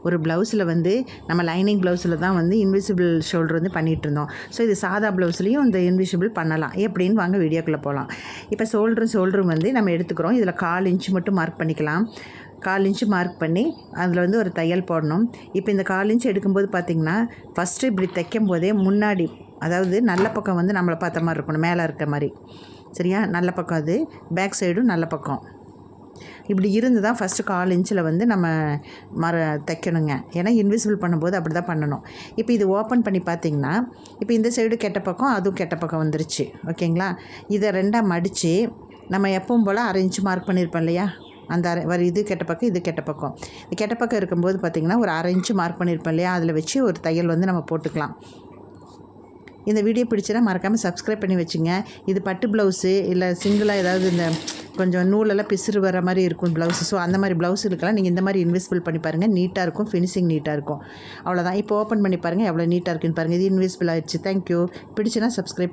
ஒரு ப்ளவுஸில் வந்து நம்ம லைனிங் ப்ளவுஸில் தான் வந்து இன்விசிபிள் ஷோல்டர் வந்து பண்ணிகிட்டு இருந்தோம். ஸோ இது சாதா ப்ளவுஸ்லேயும் இந்த இன்விசிபிள் பண்ணலாம். எப்படின்னு வாங்க வீடியோக்குள்ளே போகலாம். இப்போ ஷோல்டரும் வந்து நம்ம எடுத்துக்கிறோம். இதில் 1/4 இன்ச்சு மட்டும் மார்க் பண்ணிக்கலாம். 1/4 இன்ச்சு மார்க் பண்ணி அதில் வந்து ஒரு தையல் போடணும். இப்போ இந்த 1/4 இன்ச்சு எடுக்கும்போது பார்த்திங்கன்னா ஃபஸ்ட்டு இப்படி தைக்கும் போதே முன்னாடி, அதாவது நல்ல பக்கம் வந்து நம்மளை பார்த்த மாதிரி இருக்கணும், மேலே இருக்க மாதிரி. சரியா? நல்ல பக்கம் அது, பேக் சைடும் நல்ல பக்கம் இப்படி இருந்து தான் ஃபஸ்ட்டு 1/4 இன்ச்சில் வந்து நம்ம தைக்கணுங்க. ஏன்னா இன்விசிபிள் பண்ணும்போது அப்படி தான் பண்ணணும். இப்போ இது ஓப்பன் பண்ணி பார்த்திங்கன்னா இப்போ இந்த சைடு கெட்ட பக்கம், அதுவும் கெட்ட பக்கம் வந்துருச்சு. ஓகேங்களா? இதை 2ஆக மடித்து நம்ம எப்பவும் போல் 1/2 இன்ச்சு மார்க் பண்ணியிருப்போம் இல்லையா, அந்த இது கெட்ட பக்கம், இது கெட்ட பக்கம். இது கெட்ட பக்கம் இருக்கும்போது பார்த்திங்கன்னா ஒரு 1/2 இன்ச்சு மார்க் பண்ணியிருப்போம் இல்லையா, அதில் வச்சு ஒரு தையல் வந்து நம்ம போட்டுக்கலாம். இந்த வீடியோ பிடிச்சினா மறக்காமல் சப்ஸ்கிரைப் பண்ணி வச்சுங்க. இது பட்டு ப்ளவுஸு இல்லை சிங்கிளாக ஏதாவது இந்த கொஞ்சம் நூலெல்லாம் பிசுறு வர மாதிரி இருக்கும் ப்ளவுஸு. ஸோ அந்த மாதிரி ப்ளவுஸுக்கெல்லாம் நீங்கள் இந்த மாதிரி இன்விசிபிள் பண்ணி பாருங்கள். நீட்டாக இருக்கும், ஃபினிஷிங் நீட்டாக இருக்கும். அவ்வளோதான். இப்போ ஓப்பன் பண்ணி பாருங்கள் எவ்வளோ நீட்டாக இருக்குன்னு பாருங்கள். இது இன்விசிபிள் ஆகிடுச்சு. தேங்க்யூ. பிடிச்சினா சப்ஸ்கிரைப் பண்ணி